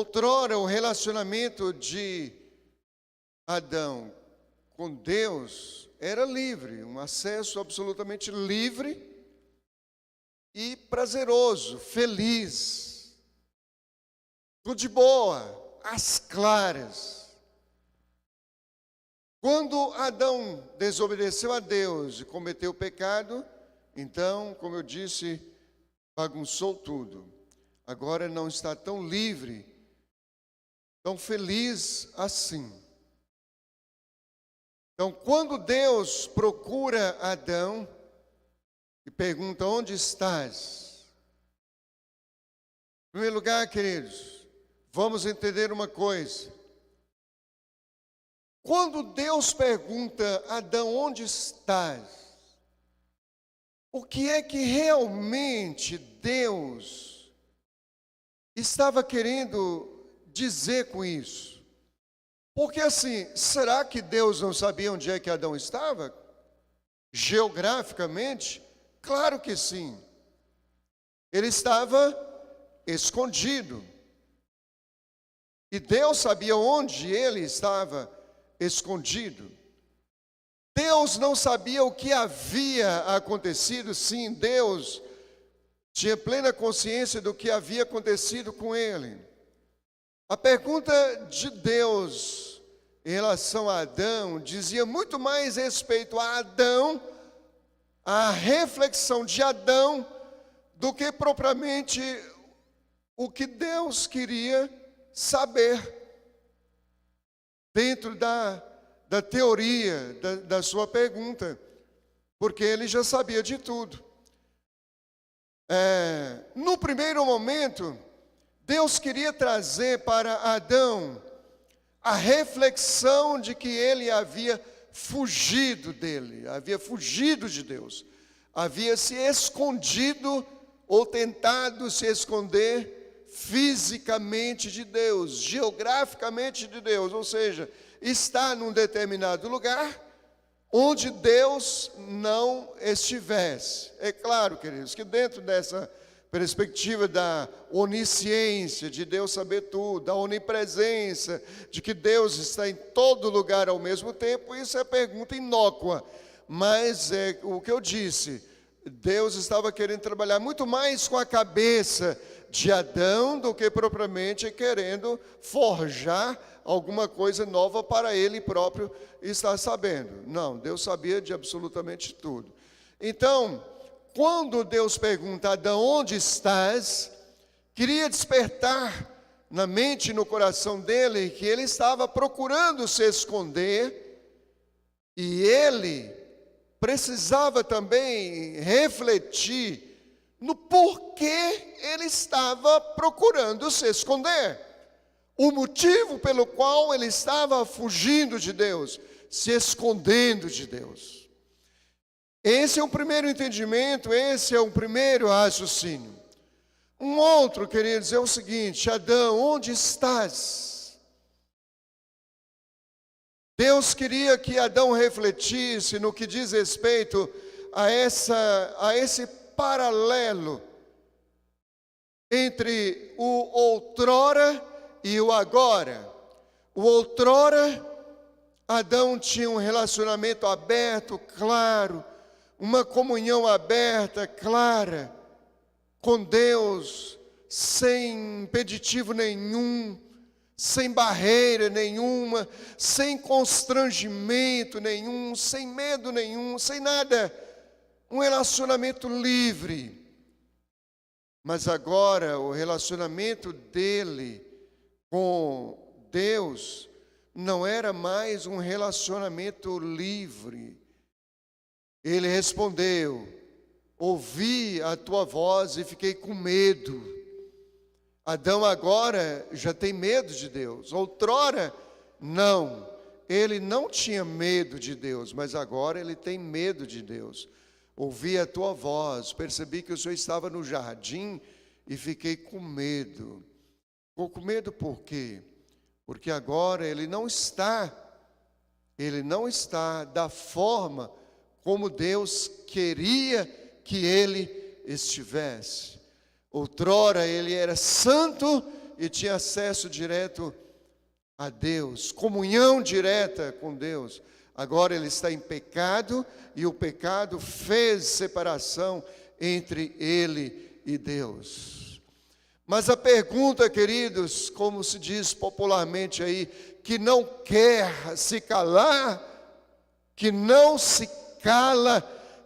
Outrora, o relacionamento de Adão com Deus era livre, um acesso absolutamente livre e prazeroso, feliz, tudo de boa, às claras. Quando Adão desobedeceu a Deus e cometeu o pecado, então, como eu disse, bagunçou tudo. Agora não está tão livre, tão feliz assim. Então, quando Deus procura Adão e pergunta: onde estás? Em primeiro lugar, queridos, vamos entender uma coisa. Quando Deus pergunta: Adão, onde estás? O que é que realmente Deus estava querendo dizer com isso? Porque assim, será que Deus não sabia onde é que Adão estava? Geograficamente? Claro que sim. Ele estava escondido. E Deus sabia onde ele estava escondido. Deus não sabia o que havia acontecido. Sim, Deus tinha plena consciência do que havia acontecido com ele. A pergunta de Deus em relação a Adão dizia muito mais respeito a Adão, a reflexão de Adão, do que propriamente o que Deus queria saber dentro da teoria da sua pergunta, porque ele já sabia de tudo. No primeiro momento, Deus queria trazer para Adão a reflexão de que ele havia fugido dele, havia fugido de Deus, havia se escondido ou tentado se esconder fisicamente de Deus, geograficamente de Deus, ou seja, está num determinado lugar onde Deus não estivesse. É claro, queridos, que dentro dessa perspectiva da onisciência, de Deus saber tudo, da onipresença, de que Deus está em todo lugar ao mesmo tempo, isso é pergunta inócua. Mas é o que eu disse, Deus estava querendo trabalhar muito mais com a cabeça de Adão do que propriamente querendo forjar alguma coisa nova para ele próprio estar sabendo. Não, Deus sabia de absolutamente tudo. Então, quando Deus pergunta: Adão, onde estás? Queria despertar na mente e no coração dele que ele estava procurando se esconder e ele precisava também refletir no porquê ele estava procurando se esconder. O motivo pelo qual ele estava fugindo de Deus, se escondendo de Deus. Esse é o primeiro entendimento, esse é o primeiro raciocínio. Um outro, queridos, é o seguinte: Adão, onde estás? Deus queria que Adão refletisse no que diz respeito a esse paralelo entre o outrora e o agora. O outrora, Adão tinha um relacionamento aberto, claro, uma comunhão aberta, clara, com Deus, sem impeditivo nenhum, sem barreira nenhuma, sem constrangimento nenhum, sem medo nenhum, sem nada, um relacionamento livre. Mas agora o relacionamento dele com Deus não era mais um relacionamento livre. Ele respondeu: ouvi a tua voz e fiquei com medo. Adão agora já tem medo de Deus. Outrora, não. Ele não tinha medo de Deus, mas agora ele tem medo de Deus. Ouvi a tua voz, percebi que o Senhor estava no jardim e fiquei com medo. Ficou com medo por quê? Porque agora ele não está da forma como Deus queria que ele estivesse. Outrora ele era santo e tinha acesso direto a Deus, comunhão direta com Deus. Agora ele está em pecado e o pecado fez separação entre ele e Deus. Mas a pergunta, queridos, como se diz popularmente aí, que não quer se calar, que não se cala,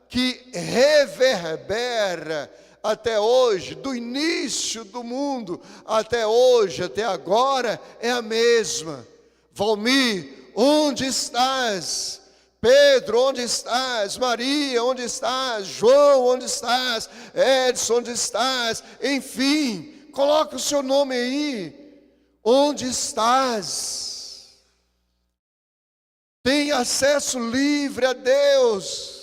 que reverbera até hoje, do início do mundo até hoje, até agora, é a mesma. Valmir, onde estás? Pedro, onde estás? Maria, onde estás? João, onde estás? Edson, onde estás? Enfim, coloca o seu nome aí. Onde estás? Tem acesso livre a Deus.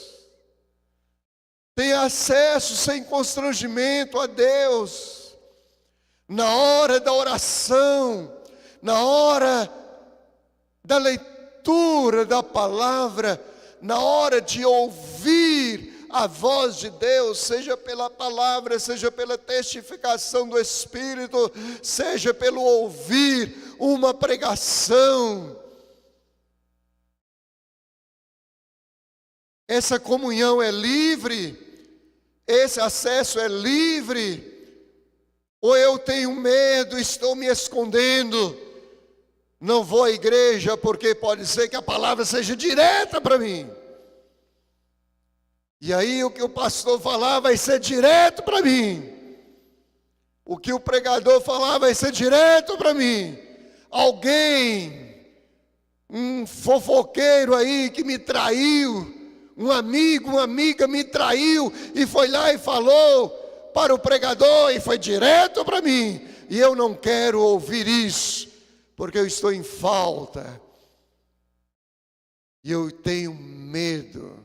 Tem acesso sem constrangimento a Deus. Na hora da oração, na hora da leitura da palavra, na hora de ouvir a voz de Deus, seja pela palavra, seja pela testificação do Espírito, seja pelo ouvir uma pregação. Essa comunhão é livre, esse acesso é livre, ou eu tenho medo, estou me escondendo, não vou à igreja porque pode ser que a palavra seja direta para mim. E aí o que o pastor falar vai ser direto para mim. O que o pregador falar vai ser direto para mim. Alguém, um fofoqueiro aí que me traiu, um amigo, uma amiga me traiu e foi lá e falou para o pregador e foi direto para mim. E eu não quero ouvir isso, porque eu estou em falta. E eu tenho medo.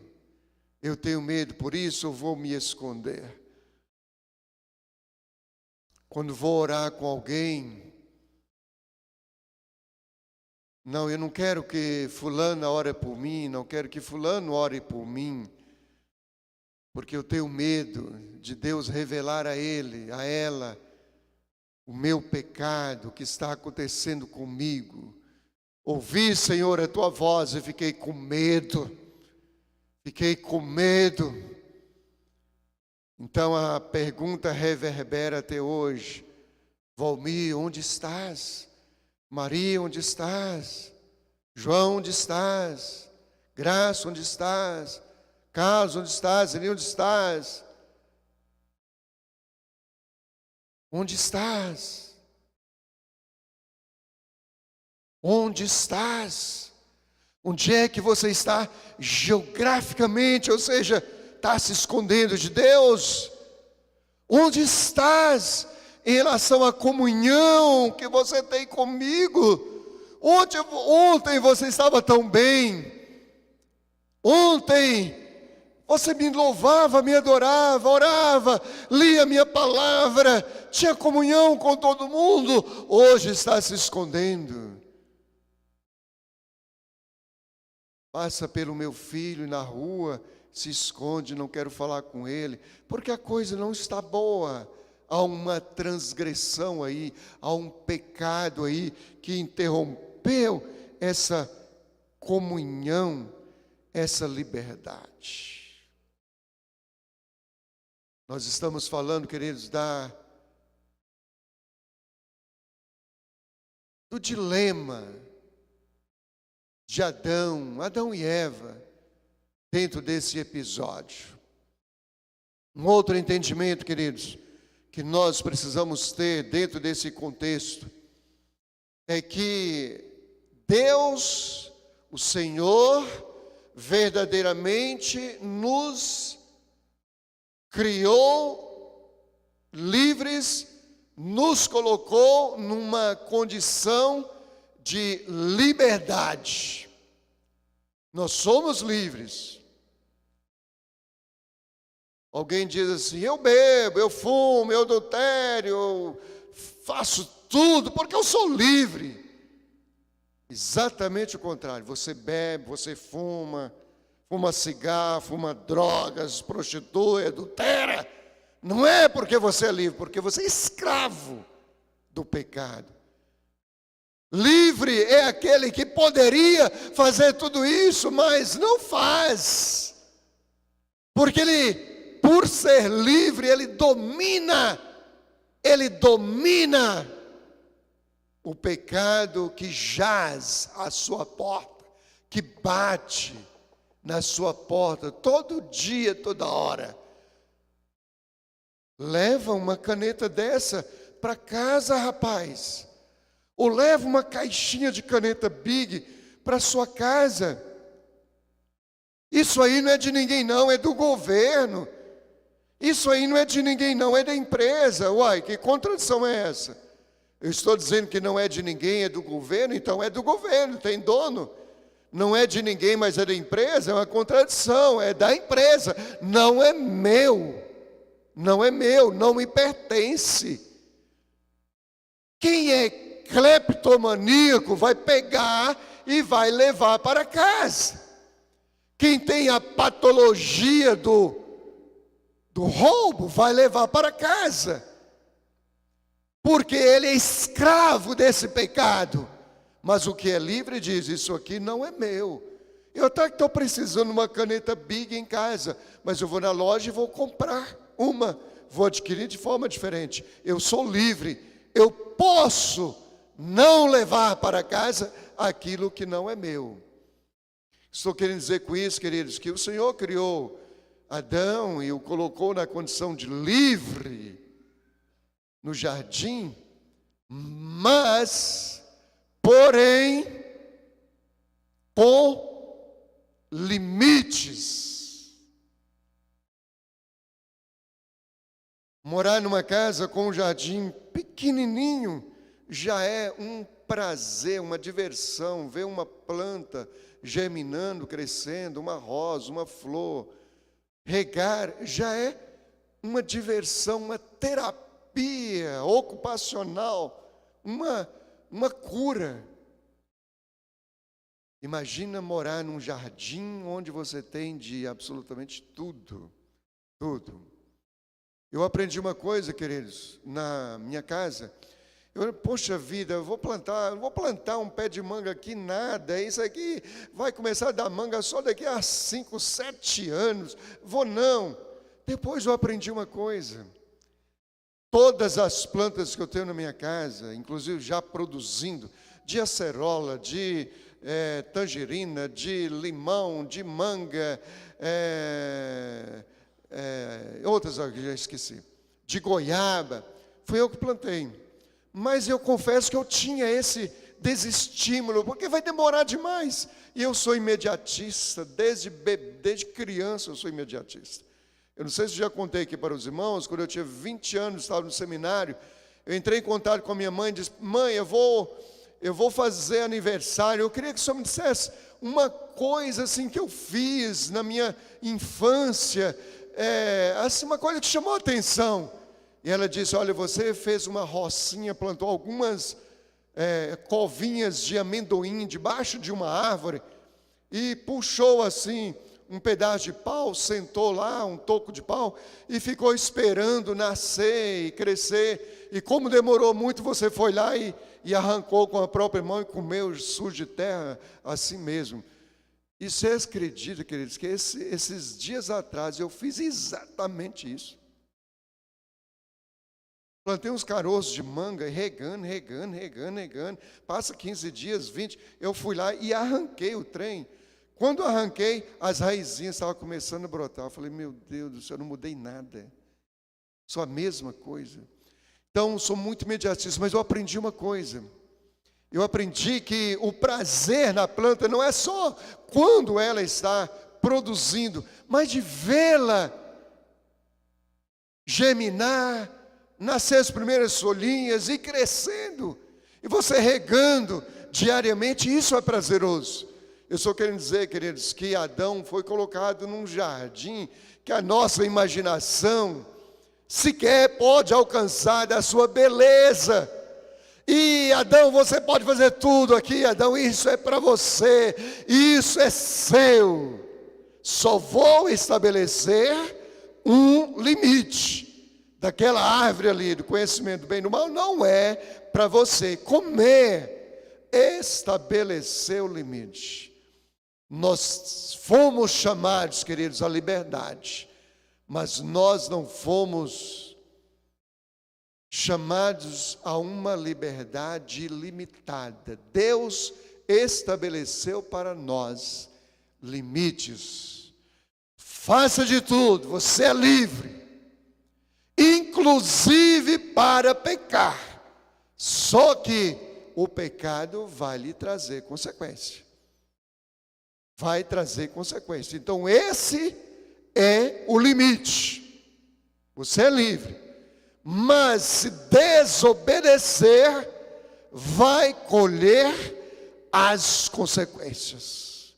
Eu tenho medo, por isso eu vou me esconder. Quando vou orar com alguém, não, eu não quero que fulano ore por mim, não quero que fulano ore por mim, porque eu tenho medo de Deus revelar a ele, a ela, o meu pecado, o que está acontecendo comigo. Ouvi, Senhor, a tua voz e fiquei com medo, Então a pergunta reverbera até hoje: Valmir, onde estás? Maria, onde estás? João, onde estás? Graça, onde estás? Carlos, onde estás? Eli, onde estás? Onde estás? Onde estás? Onde é que você está geograficamente, ou seja, está se escondendo de Deus? Onde estás em relação à comunhão que você tem comigo? Ontem você estava tão bem. Ontem você me louvava, me adorava, orava, lia a minha palavra, tinha comunhão com todo mundo. Hoje está se escondendo. Passa pelo meu filho na rua, se esconde, não quero falar com ele, porque a coisa não está boa. Há uma transgressão aí, há um pecado aí que interrompeu essa comunhão, essa liberdade. Nós estamos falando, queridos, do dilema de Adão e Eva, dentro desse episódio. Um outro entendimento, queridos, que nós precisamos ter dentro desse contexto, é que Deus, o Senhor, verdadeiramente nos criou livres, nos colocou numa condição de liberdade. Nós somos livres. Alguém diz assim: eu bebo, eu fumo, eu adultério, eu faço tudo porque eu sou livre. Exatamente o contrário. Você bebe, você fuma cigarro, fuma drogas, prostitui, adultera. Não é porque você é livre, porque você é escravo do pecado. Livre é aquele que poderia fazer tudo isso, mas não faz. Porque ele, por ser livre, ele domina o pecado que jaz à sua porta, que bate na sua porta todo dia, toda hora. Leva uma caneta dessa para casa, rapaz. Ou leva uma caixinha de caneta Big para sua casa. Isso aí não é de ninguém não, é do governo. Isso aí não é de ninguém não, é da empresa. Uai, que contradição é essa? Eu estou dizendo que não é de ninguém, é do governo, então é do governo, tem dono. Não é de ninguém, mas é da empresa, é uma contradição, é da empresa. Não é meu, não me pertence. Quem é cleptomaníaco vai pegar e vai levar para casa. Quem tem a patologia do roubo vai levar para casa. Porque ele é escravo desse pecado. Mas o que é livre diz, isso aqui não é meu. Eu até estou precisando de uma caneta Big em casa, mas eu vou na loja e vou comprar uma. Vou adquirir de forma diferente. Eu sou livre. Eu posso não levar para casa aquilo que não é meu. Estou querendo dizer com isso, queridos, que o Senhor criou Adão e o colocou na condição de livre no jardim, mas, porém, com limites. Morar numa casa com um jardim pequenininho já é um prazer, uma diversão. Ver uma planta germinando, crescendo, uma rosa, uma flor, regar, já é uma diversão, uma terapia ocupacional, uma cura. Imagina morar num jardim onde você tem de absolutamente tudo, tudo. Eu aprendi uma coisa, queridos, na minha casa. Poxa vida, eu vou plantar um pé de manga aqui, nada. Isso aqui vai começar a dar manga só daqui a 5, 7 anos. Vou não. Depois eu aprendi uma coisa. Todas as plantas que eu tenho na minha casa, inclusive já produzindo, de acerola, de tangerina, de limão, de manga, outras eu já esqueci, de goiaba, fui eu que plantei. Mas eu confesso que eu tinha esse desestímulo, porque vai demorar demais. E eu sou imediatista, desde criança eu sou imediatista. Eu não sei se eu já contei aqui para os irmãos, quando eu tinha 20 anos, estava no seminário, eu entrei em contato com a minha mãe e disse: mãe, eu vou fazer aniversário, eu queria que o senhor me dissesse uma coisa assim que eu fiz na minha infância, assim, uma coisa que chamou a atenção. E ela disse: olha, você fez uma rocinha, plantou algumas covinhas de amendoim debaixo de uma árvore e puxou assim um pedaço de pau, sentou lá, um toco de pau, e ficou esperando nascer e crescer. E como demorou muito, você foi lá e arrancou com a própria mão e comeu sujo de terra assim mesmo. E vocês acreditam, queridos, que esses dias atrás eu fiz exatamente isso. Plantei uns caroços de manga, regando. Passa 15 dias, 20, eu fui lá e arranquei o trem. Quando arranquei, as raizinhas estavam começando a brotar. Eu falei: meu Deus do céu, eu não mudei nada. Sou a mesma coisa. Então, sou muito imediatista, mas eu aprendi uma coisa. Eu aprendi que o prazer na planta não é só quando ela está produzindo, mas de vê-la germinar, nascer as primeiras folhinhas e crescendo, e você regando diariamente, isso é prazeroso. Eu só quero dizer, queridos, que Adão foi colocado num jardim que a nossa imaginação sequer pode alcançar da sua beleza. E Adão, você pode fazer tudo aqui, Adão, isso é para você, isso é seu. Só vou estabelecer um limite. daquela árvore ali, do conhecimento do bem e do mal, não é para você comer. Estabeleceu o limite. Nós fomos chamados, queridos, à liberdade, mas nós não fomos chamados a uma liberdade ilimitada. Deus estabeleceu para nós limites. Faça de tudo, você é livre, inclusive para pecar. Só que o pecado vai lhe trazer consequência. Vai trazer consequência. Então esse é o limite. Você é livre. Mas se desobedecer, vai colher as consequências.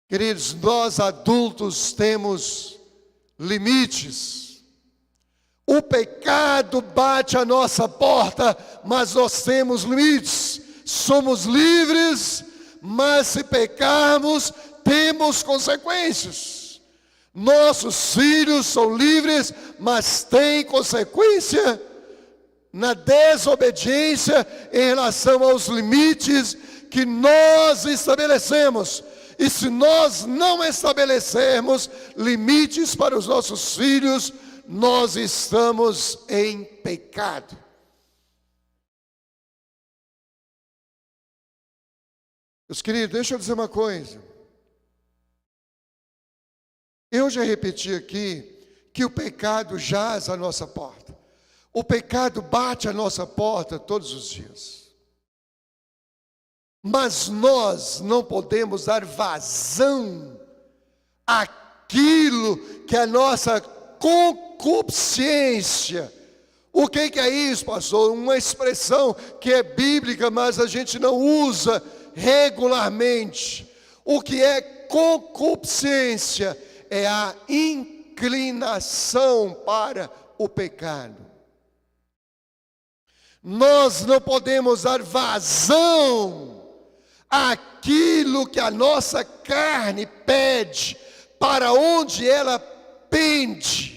Queridos, nós adultos temos limites. O pecado bate à nossa porta, mas nós temos limites. Somos livres, mas se pecarmos, temos consequências. Nossos filhos são livres, mas têm consequência na desobediência em relação aos limites que nós estabelecemos. E se nós não estabelecermos limites para os nossos filhos, nós estamos em pecado. Meus queridos, deixa eu dizer uma coisa. Eu já repeti aqui que o pecado jaz à nossa porta. O pecado bate à nossa porta todos os dias. Mas nós não podemos dar vazão àquilo que é a nossa concupiscência. O que é isso, pastor? Uma expressão que é bíblica, mas a gente não usa regularmente. O que é concupiscência? É a inclinação para o pecado. Nós não podemos dar vazão àquilo que a nossa carne pede, para onde ela pende.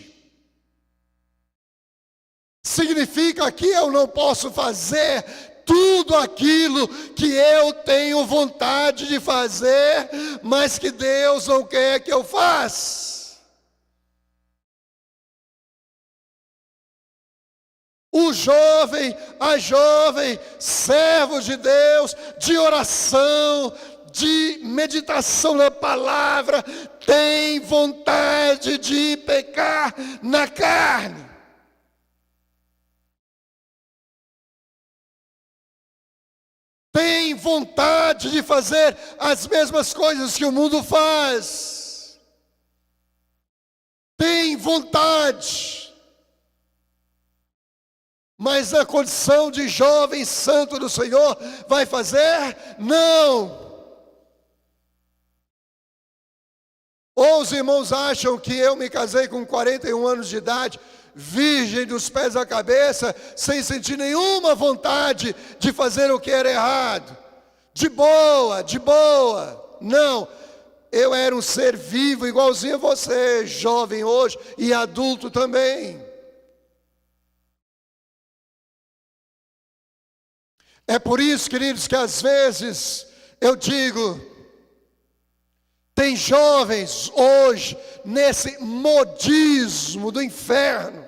Significa que eu não posso fazer tudo aquilo que eu tenho vontade de fazer, mas que Deus não quer que eu faça. O jovem, a jovem, servos de Deus, de oração, de meditação na palavra, tem vontade de pecar na carne. Tem vontade de fazer as mesmas coisas que o mundo faz. Tem vontade. Mas na condição de jovem santo do Senhor, vai fazer? Não. Ou os irmãos acham que eu me casei com 41 anos de idade, virgem dos pés à cabeça, sem sentir nenhuma vontade de fazer o que era errado. De boa, de boa. Não, eu era um ser vivo igualzinho a você, jovem hoje e adulto também. É por isso, queridos, que às vezes eu digo, tem jovens hoje nesse modismo do inferno.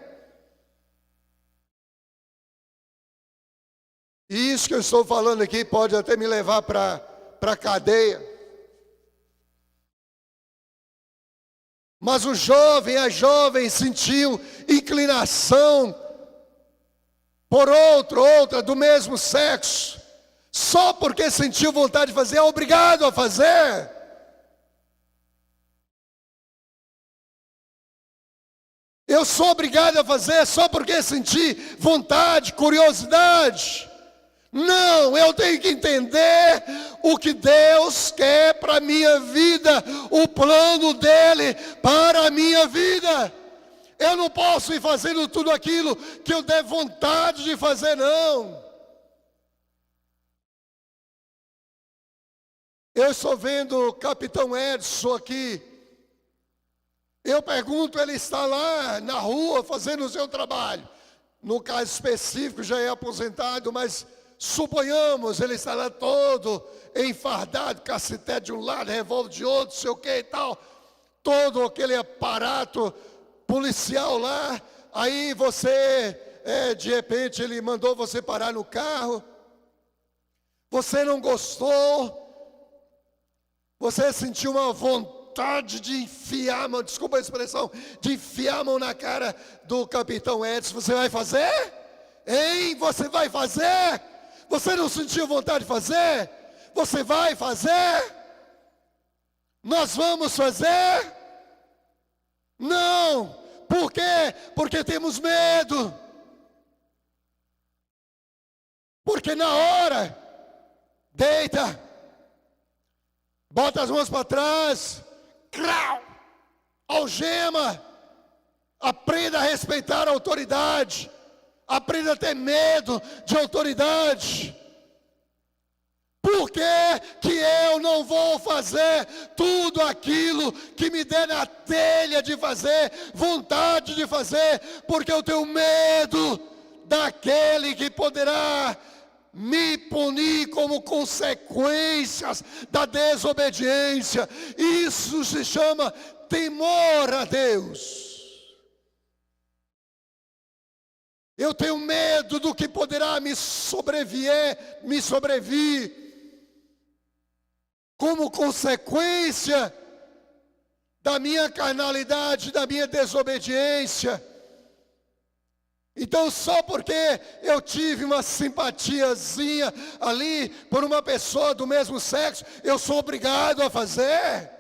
E isso que eu estou falando aqui pode até me levar para a cadeia. Mas o jovem, a jovem sentiu inclinação por outra do mesmo sexo, só porque sentiu vontade de fazer, é obrigado a fazer. Eu sou obrigado a fazer só porque senti vontade, curiosidade. Não, eu tenho que entender o que Deus quer para a minha vida, o plano dele para a minha vida. Eu não posso ir fazendo tudo aquilo que eu der vontade de fazer, não. Eu estou vendo o capitão Edson aqui. Eu pergunto, ele está lá na rua fazendo o seu trabalho. No caso específico já é aposentado, mas suponhamos, ele está lá todo enfardado, cacetete de um lado, revólver de outro, sei o que e tal. Todo aquele aparato policial lá. Aí você, de repente, ele mandou você parar no carro. Você não gostou. Você sentiu uma vontade de enfiar a mão, desculpa a expressão, de enfiar a mão na cara do capitão Edson. Você vai fazer? Hein? Você vai fazer? Você não sentiu vontade de fazer? Você vai fazer? Nós vamos fazer? Não. Por quê? Porque temos medo. Porque na hora, deita, bota as mãos para trás, crau, algema, aprenda a respeitar a autoridade, aprenda a ter medo de autoridade. Por que que eu não vou fazer tudo aquilo que me der na telha de fazer, vontade de fazer? Porque eu tenho medo daquele que poderá me punir como consequências da desobediência. Isso se chama temor a Deus. Eu tenho medo do que poderá me sobrevir como consequência da minha carnalidade, da minha desobediência. Então, só porque eu tive uma simpatiazinha ali por uma pessoa do mesmo sexo, eu sou obrigado a fazer?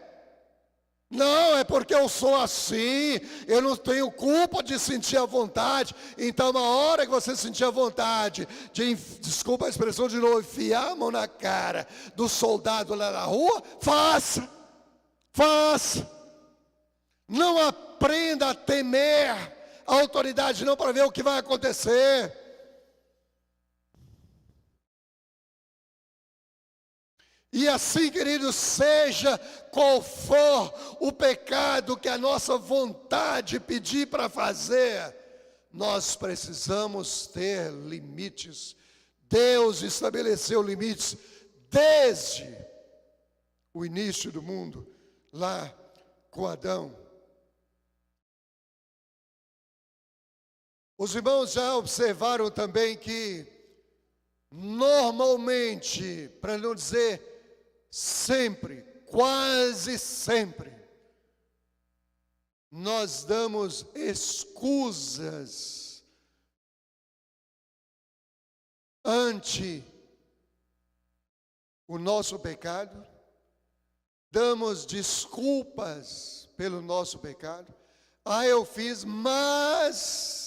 Não, é porque eu sou assim, eu não tenho culpa de sentir a vontade. Então, na hora que você sentir a vontade de, desculpa a expressão de novo, enfiar a mão na cara do soldado lá na rua, faça. Não aprenda a temer a autoridade não para ver o que vai acontecer. E assim, queridos, seja qual for o pecado que a nossa vontade pedir para fazer, nós precisamos ter limites. Deus estabeleceu limites desde o início do mundo, lá com Adão. Os irmãos já observaram também que, normalmente, para não dizer sempre, quase sempre, nós damos escusas ante o nosso pecado, damos desculpas pelo nosso pecado. Eu fiz, mas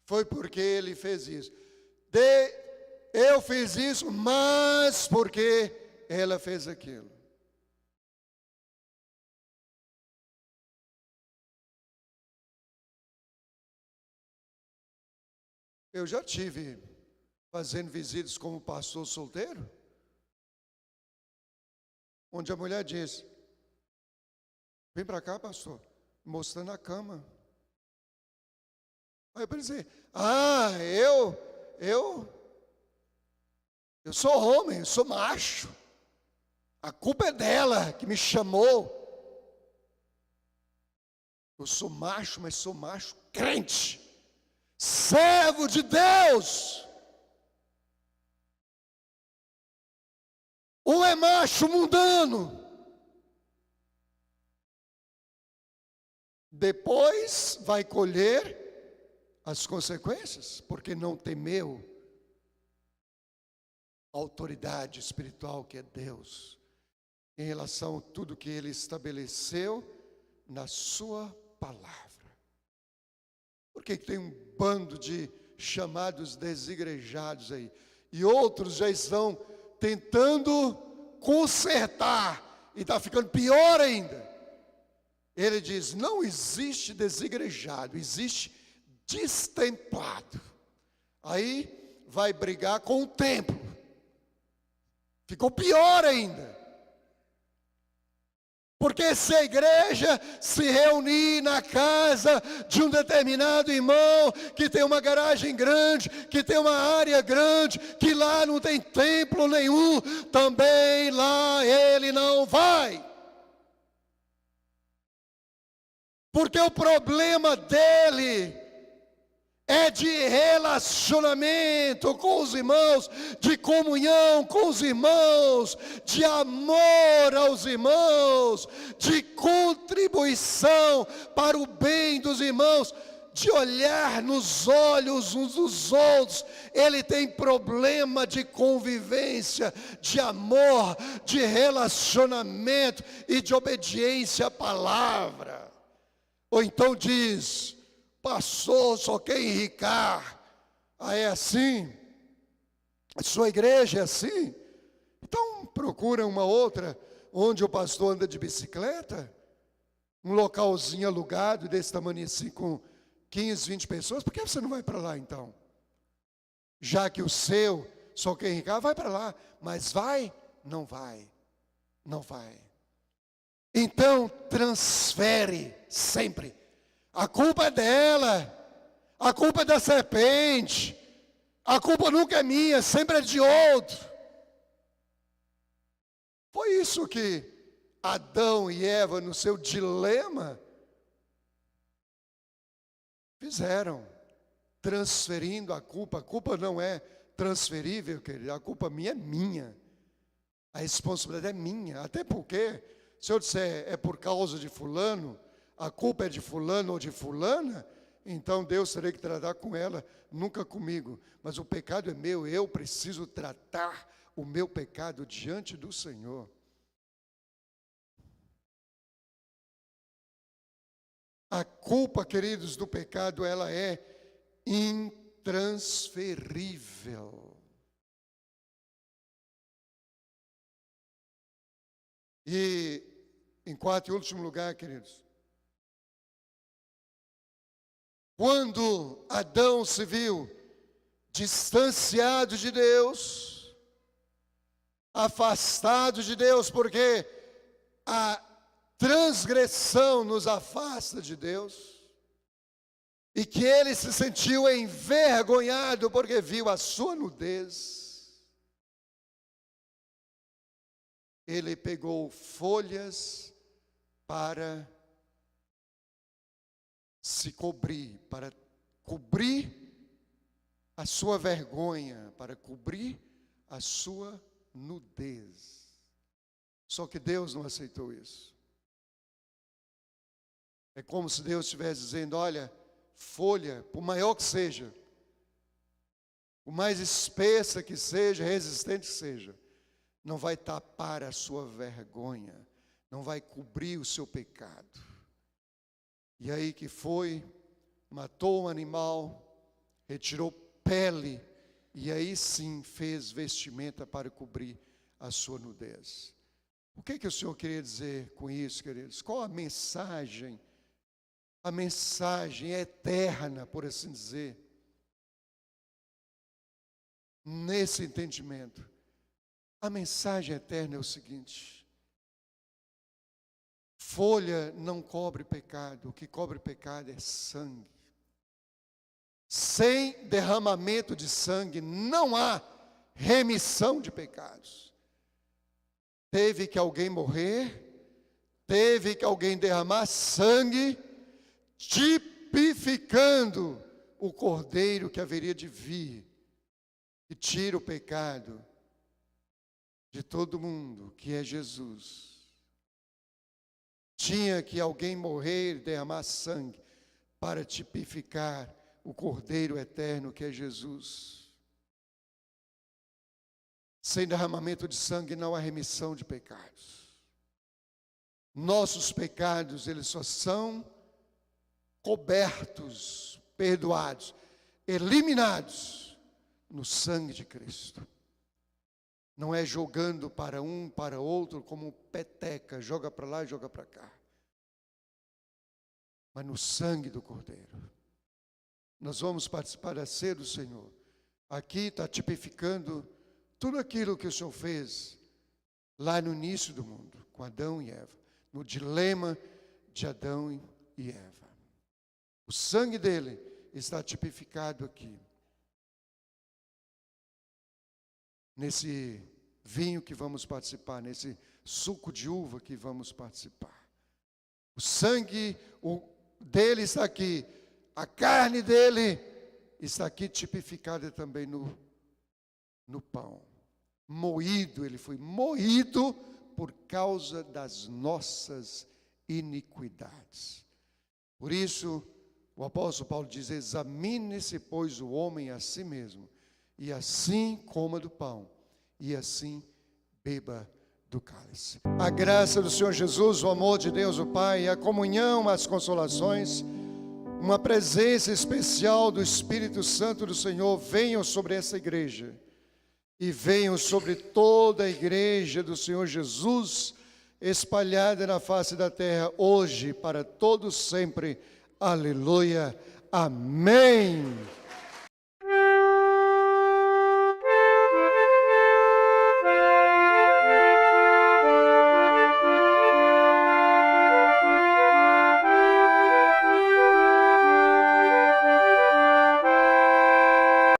foi porque ele fez isso. Eu fiz isso, mas porque ela fez aquilo. Eu já tive fazendo visitas como pastor solteiro, onde a mulher diz: vem para cá, pastor, mostrando a cama. Aí eu pensei: eu sou homem, eu sou macho. A culpa é dela que me chamou. Eu sou macho, mas sou macho crente, servo de Deus. Ou é macho mundano? Depois vai colher as consequências, porque não temeu a autoridade espiritual que é Deus, em relação a tudo que Ele estabeleceu na sua palavra. Por que tem um bando de chamados desigrejados aí? E outros já estão tentando consertar, e está ficando pior ainda. Ele diz: não existe desigrejado, existe destemplado. Aí vai brigar com o templo. Ficou pior ainda. Porque se a igreja se reunir na casa de um determinado irmão, que tem uma garagem grande, que tem uma área grande, que lá não tem templo nenhum, também lá ele não vai. Porque o problema dele é de relacionamento com os irmãos, de comunhão com os irmãos, de amor aos irmãos, de contribuição para o bem dos irmãos, de olhar nos olhos uns dos outros. Ele tem problema de convivência, de amor, de relacionamento e de obediência à palavra. Ou então diz: pastor, só quer enricar. Ah, é assim? A sua igreja é assim? Então procura uma outra, onde o pastor anda de bicicleta, um localzinho alugado, desse tamanho assim, com 15, 20 pessoas. Por que você não vai para lá então? Já que o seu só quer enricar, vai para lá. Mas vai? Não vai. Não vai. Então transfere sempre. A culpa é dela, a culpa é da serpente, a culpa nunca é minha, sempre é de outro. Foi isso que Adão e Eva, no seu dilema, fizeram, transferindo a culpa. A culpa não é transferível, querido, a culpa minha é minha, a responsabilidade é minha. Até porque, se eu disser é por causa de fulano, a culpa é de fulano ou de fulana, então Deus teria que tratar com ela, nunca comigo. Mas o pecado é meu, eu preciso tratar o meu pecado diante do Senhor. A culpa, queridos, do pecado, ela é intransferível. E, em quarto e último lugar, queridos, quando Adão se viu distanciado de Deus, afastado de Deus, porque a transgressão nos afasta de Deus, e que ele se sentiu envergonhado porque viu a sua nudez, ele pegou folhas para se cobrir, para cobrir a sua vergonha, para cobrir a sua nudez. Só que Deus não aceitou isso. É como se Deus estivesse dizendo: olha, folha, por maior que seja, por mais espessa que seja, resistente que seja, não vai tapar a sua vergonha, não vai cobrir o seu pecado. E aí que foi, matou um animal, retirou pele, e aí sim fez vestimenta para cobrir a sua nudez. O que o Senhor queria dizer com isso, queridos? Qual a mensagem? A mensagem eterna, por assim dizer, nesse entendimento. A mensagem eterna é o seguinte: folha não cobre pecado, o que cobre pecado é sangue. Sem derramamento de sangue não há remissão de pecados. Teve que alguém morrer, teve que alguém derramar sangue, tipificando o cordeiro que haveria de vir, que tira o pecado de todo mundo, que é Jesus. Tinha que alguém morrer e derramar sangue para tipificar o Cordeiro eterno que é Jesus. Sem derramamento de sangue não há remissão de pecados. Nossos pecados, eles só são cobertos, perdoados, eliminados no sangue de Cristo. Não é jogando para um, para outro, como peteca, joga para lá e joga para cá. Mas no sangue do Cordeiro. Nós vamos participar da ceia do Senhor. Aqui está tipificando tudo aquilo que o Senhor fez lá no início do mundo, com Adão e Eva. no dilema de Adão e Eva. O sangue dele está tipificado aqui. Nesse vinho que vamos participar, nesse suco de uva que vamos participar. O sangue dele está aqui, a carne dele está aqui tipificada também no pão. Moído, ele foi moído por causa das nossas iniquidades. Por isso, o apóstolo Paulo diz: examine-se, pois, o homem a si mesmo, e assim coma do pão, e assim beba do cálice. A graça do Senhor Jesus, o amor de Deus o Pai, a comunhão, as consolações, uma presença especial do Espírito Santo do Senhor venham sobre essa igreja e venham sobre toda a igreja do Senhor Jesus, espalhada na face da terra, hoje, para todos sempre. Aleluia. Amém.